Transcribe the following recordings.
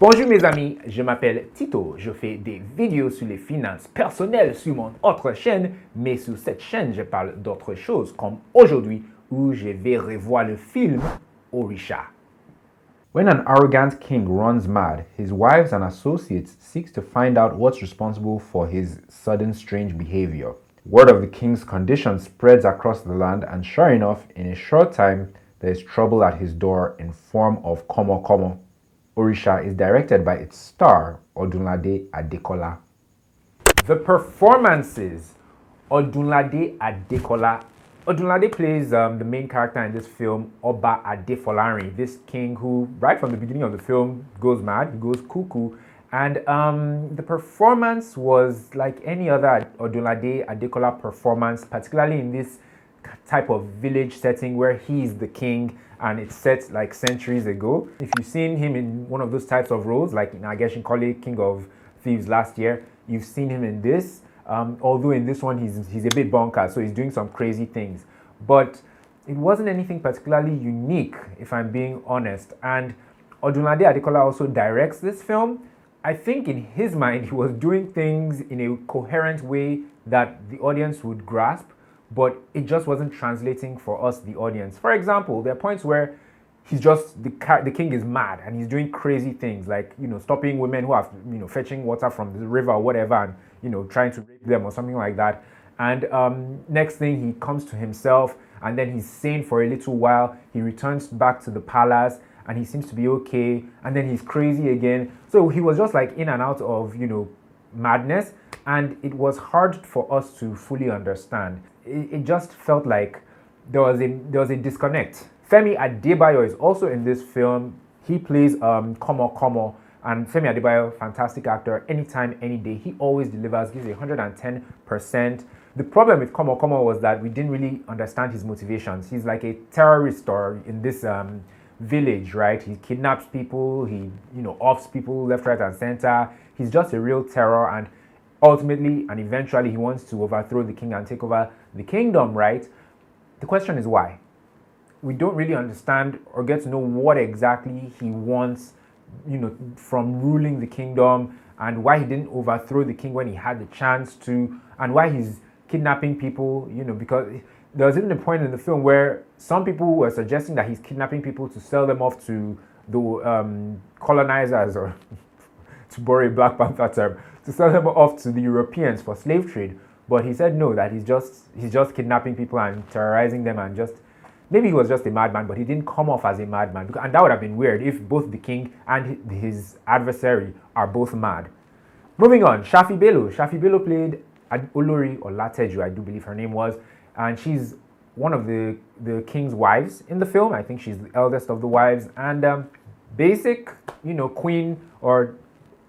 Bonjour mes amis, je m'appelle Tito, je fais des vidéos sur les finances personnelles sur mon autre chaîne, mais sur cette chaîne je parle d'autres choses, comme aujourd'hui où je vais revoir le film Orisa. When an arrogant king runs mad, his wives and associates seek to find out what's responsible for his sudden strange behavior. Word of the king's condition spreads across the land, and sure enough, in a short time, there is trouble at his door in form of Komo Komo. Orisa is directed by its star, Odunlade Adekola. The performances. Odunlade Adekola. Odunlade plays the main character in this film, Oba Adefolarin, this king who, right from the beginning of the film, goes mad, he goes cuckoo. And the performance was like any other Odunlade Adekola performance, particularly in this type of village setting where he's the king and it's set like centuries ago. If you've seen him in one of those types of roles, like in Ageshin Kole, King of Thieves last year, you've seen him in this. Although in this one he's a bit bonkers, so he's doing some crazy things. But it wasn't anything particularly unique, if I'm being honest. And Odunlade Adekola also directs this film. I think in his mind he was doing things in a coherent way that the audience would grasp, but it just wasn't translating for us, the audience. For example, there are points where he's just, the king is mad and he's doing crazy things like, stopping women who are, fetching water from the river or whatever and, trying to rape them or something like that. And next thing, he comes to himself and then he's sane for a little while. He returns back to the palace and he seems to be okay. And then he's crazy again. So he was just like in and out of, madness. And it was hard for us to fully understand. It just felt like there was a disconnect. Femi Adebayo is also in this film. He plays Komo Komo, and Femi Adebayo, fantastic actor, anytime, any day. He always delivers, gives 110%. The problem with Komo Komo was that we didn't really understand his motivations. He's like a terrorist in this village, right? He kidnaps people, he offs people left, right, and center. He's just a real terror, and ultimately and eventually he wants to overthrow the king and take over the kingdom, right? The question is why? We don't really understand or get to know what exactly he wants, from ruling the kingdom, and why he didn't overthrow the king when he had the chance to, and why he's kidnapping people, because there was even a point in the film where some people were suggesting that he's kidnapping people to sell them off to the colonizers, or to borrow a Black Panther term, to sell them off to the Europeans for slave trade. But he said no, that he's just kidnapping people and terrorizing them, and just, maybe he was just a madman, but he didn't come off as a madman. And that would have been weird if both the king and his adversary are both mad. Moving on, Shaffy Bello. Shaffy Bello played Olori, or Lateju, I do believe her name was, and she's one of the king's wives in the film. I think she's the eldest of the wives, and basic, queen or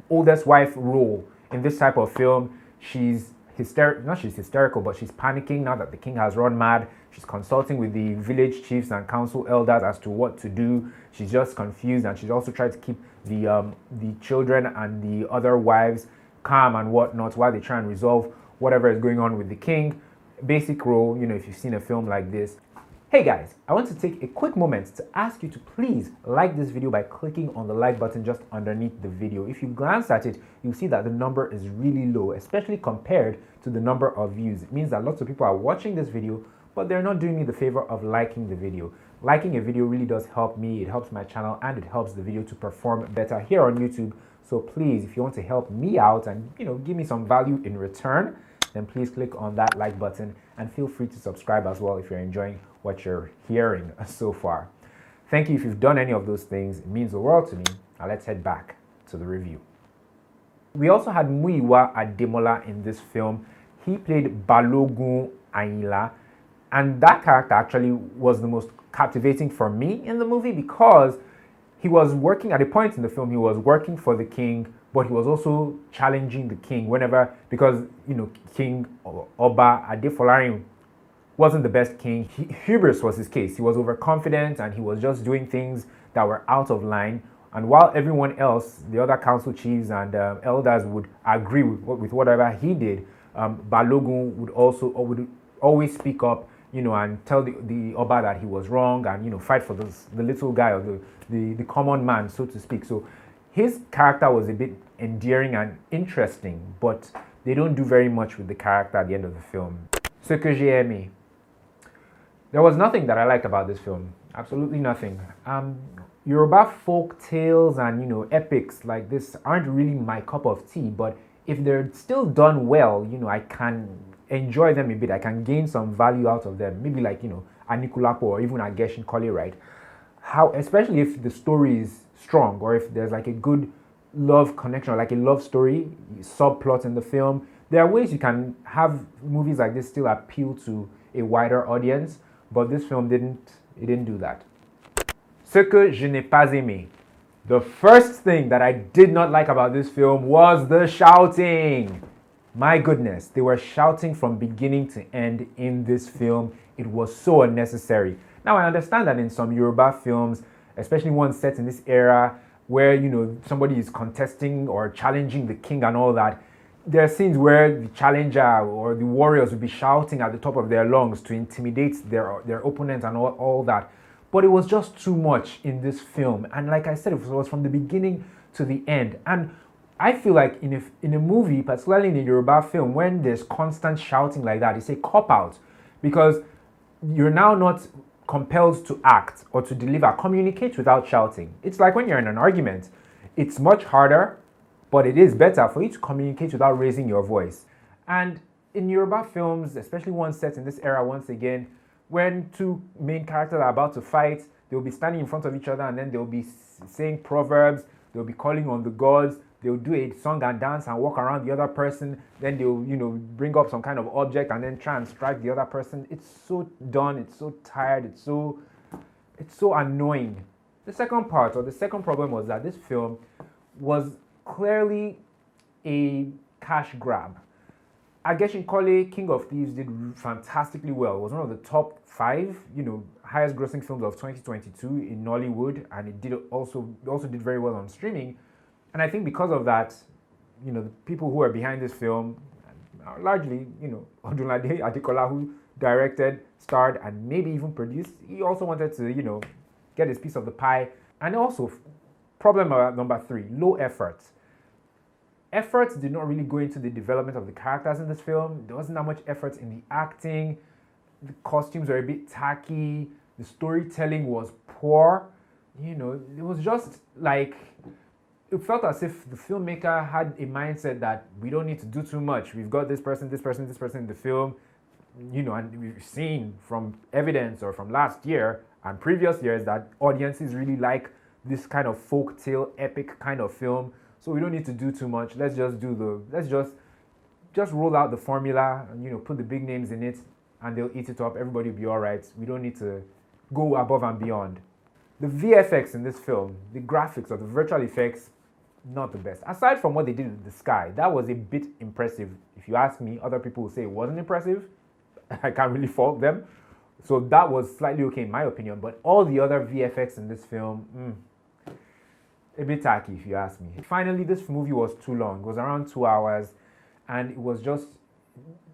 oldest wife role in this type of film. She's hysterical, but she's panicking now that the king has run mad. She's consulting with the village chiefs and council elders as to what to do. She's just confused, and she's also trying to keep the children and the other wives calm and whatnot while they try and resolve whatever is going on with the king. Basic role, if you've seen a film like this. Hey guys, I want to take a quick moment to ask you to please like this video by clicking on the like button just underneath the video. If you glance at it, you'll see that the number is really low, especially compared to the number of views. It means that lots of people are watching this video, but they're not doing me the favor of liking the video. Liking a video really does help me, it helps my channel, and it helps the video to perform better here on YouTube. So please, if you want to help me out and give me some value in return, then please click on that like button and feel free to subscribe as well if you're enjoying what you're hearing so far. Thank you if you've done any of those things. It means the world to me. Now let's head back to the review. We also had Muyiwa Ademola in this film. He played Balogun Ayinla, and that character actually was the most captivating for me in the movie, because he was working, at a point in the film, he was working for the king, but he was also challenging the king whenever, because, King Oba Adefolarin wasn't the best king. Hubris was his case. He was overconfident and he was just doing things that were out of line. And while everyone else, the other council chiefs and elders, would agree with whatever he did, Balogun would always speak up, and tell the Oba that he was wrong, and fight for the little guy, or the common man, so to speak. So His character was a bit endearing and interesting, but they don't do very much with the character at the end of the film. Ce que j'ai aimé. There was nothing that I liked about this film. Absolutely nothing. Yoruba folk tales and epics like this aren't really my cup of tea, but if they're still done well, I can enjoy them a bit. I can gain some value out of them. Maybe like Anikulapo or even Ageshin Kole, right? How, especially if the story is strong or if there's like a good love connection or like a love story subplot in the film. There are ways you can have movies like this still appeal to a wider audience, but this film didn't do that. Ce que je n'ai pas aimé. The first thing that I did not like about this film was the shouting. My goodness, they were shouting from beginning to end in this film. It was so unnecessary. Now, I understand that in some Yoruba films, especially ones set in this era where, somebody is contesting or challenging the king and all that, there are scenes where the challenger or the warriors will be shouting at the top of their lungs to intimidate their opponent and all that. But it was just too much in this film. And like I said, it was from the beginning to the end. And I feel like in a movie, particularly in a Yoruba film, when there's constant shouting like that, it's a cop-out. Because you're now not compelled to act or to deliver, communicate without shouting. It's like when you're in an argument. It's much harder, but it is better for you to communicate without raising your voice. And in Yoruba films, especially ones set in this era once again, when two main characters are about to fight, they'll be standing in front of each other and then they'll be saying proverbs, they'll be calling on the gods, they'll do a song and dance and walk around the other person, then they'll, bring up some kind of object and then try and strike the other person. It's so done, it's so tired, it's so annoying. The second problem was that this film was clearly a cash grab. Ageshin Kole, King of Thieves, did fantastically well. It was one of the top 5, highest grossing films of 2022 in Nollywood, and it also did very well on streaming. And I think because of that, the people who are behind this film are largely, Odunlade Adekola, who directed, starred, and maybe even produced. He also wanted to, get his piece of the pie. And also, problem number 3, low effort. Efforts did not really go into the development of the characters in this film. There wasn't that much effort in the acting. The costumes were a bit tacky. The storytelling was poor. It was just like, it felt as if the filmmaker had a mindset that we don't need to do too much. We've got this person in the film, and we've seen from evidence or from last year and previous years that audiences really like this kind of folk tale, epic kind of film. So we don't need to do too much. Let's just roll out the formula and put the big names in it and they'll eat it up. Everybody will be all right. We don't need to go above and beyond. The VFX in this film, the graphics or the virtual effects, not the best. Aside from what they did with the sky, that was a bit impressive. If you ask me, other people will say it wasn't impressive. I can't really fault them. So that was slightly okay in my opinion. But all the other VFX in this film, a bit tacky if you ask me. Finally, this movie was too long. It was around 2 hours and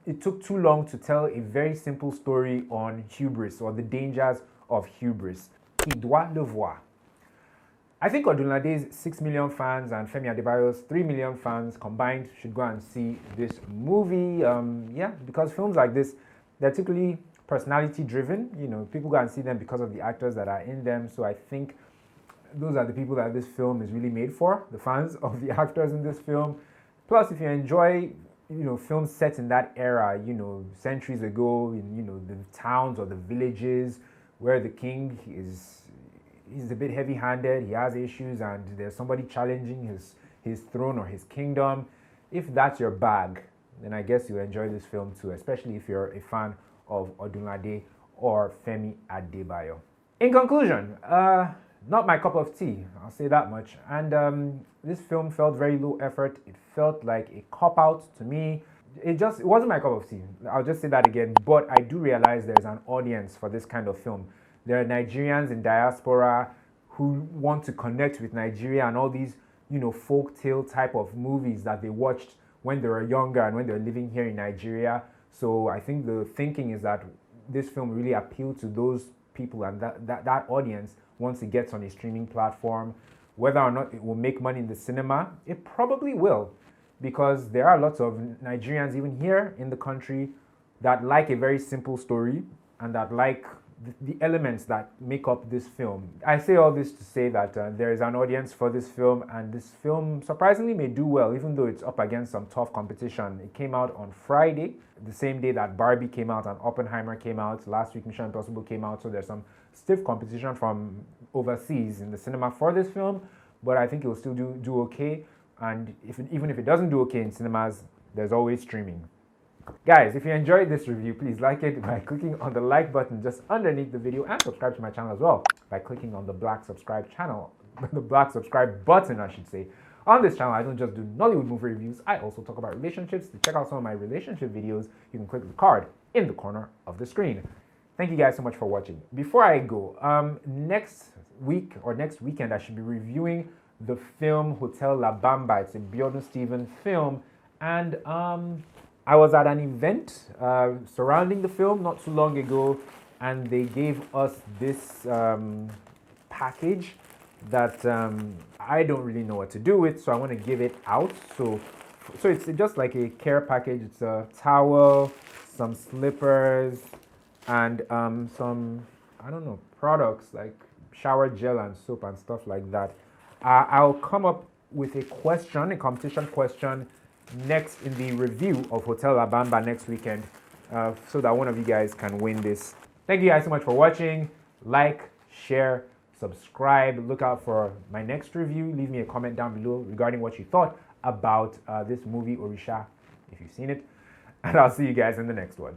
it took too long to tell a very simple story on hubris or the dangers of hubris. Qui doit le voir? I think Odunlade's 6 million fans and Femi Adebayo's 3 million fans combined should go and see this movie. Because films like this, they're typically personality driven. People go and see them because of the actors that are in them. So I think those are the people that this film is really made for, the fans of the actors in this film. Plus, if you enjoy, films set in that era, centuries ago, in, the towns or the villages where the king he's a bit heavy-handed, he has issues, and there's somebody challenging his throne or his kingdom. If that's your bag, then I guess you'll enjoy this film too, especially if you're a fan of Odunlade or Femi Adebayo. In conclusion, not my cup of tea, I'll say that much. And this film felt very low effort. It felt like a cop-out to me. It wasn't my cup of tea. I'll just say that again. But I do realize there's an audience for this kind of film. There are Nigerians in diaspora who want to connect with Nigeria and all these, folk tale type of movies that they watched when they were younger and when they were living here in Nigeria. So I think the thinking is that this film really appealed to those people and that audience once it gets on a streaming platform. Whether or not it will make money in the cinema, it probably will, because there are lots of Nigerians, even here in the country, that like a very simple story and that like the elements that make up this film. I say all this to say that there is an audience for this film, and this film surprisingly may do well, even though it's up against some tough competition. It came out on Friday, the same day that Barbie came out and Oppenheimer came out. Last week Mission Impossible came out, so there's some stiff competition from overseas in the cinema for this film, but I think it will still do okay. And even if it doesn't do okay in cinemas, there's always streaming. Guys, if you enjoyed this review, please like it by clicking on the like button just underneath the video, and subscribe to my channel as well by clicking on the black subscribe button, I should say. On this channel, I don't just do Nollywood movie reviews, I also talk about relationships. To check out some of my relationship videos, you can click the card in the corner of the screen. Thank you guys so much for watching. Before I go, next week or next weekend, I should be reviewing the film Hotel La Bamba. It's a Biodun Steven film, and I was at an event surrounding the film not too long ago, and they gave us this package that I don't really know what to do with, so I want to give it out. So it's just like a care package. It's a towel, some slippers, and some, I don't know, products like shower gel and soap and stuff like that. I'll come up with a question, a competition question, next in the review of Hotel La Bamba next weekend, so that one of you guys can win this. Thank you guys so much for watching. Like, share, subscribe. Look out for my next review. Leave me a comment down below regarding what you thought about this movie Orisa, if you've seen it, and I'll see you guys in the next one.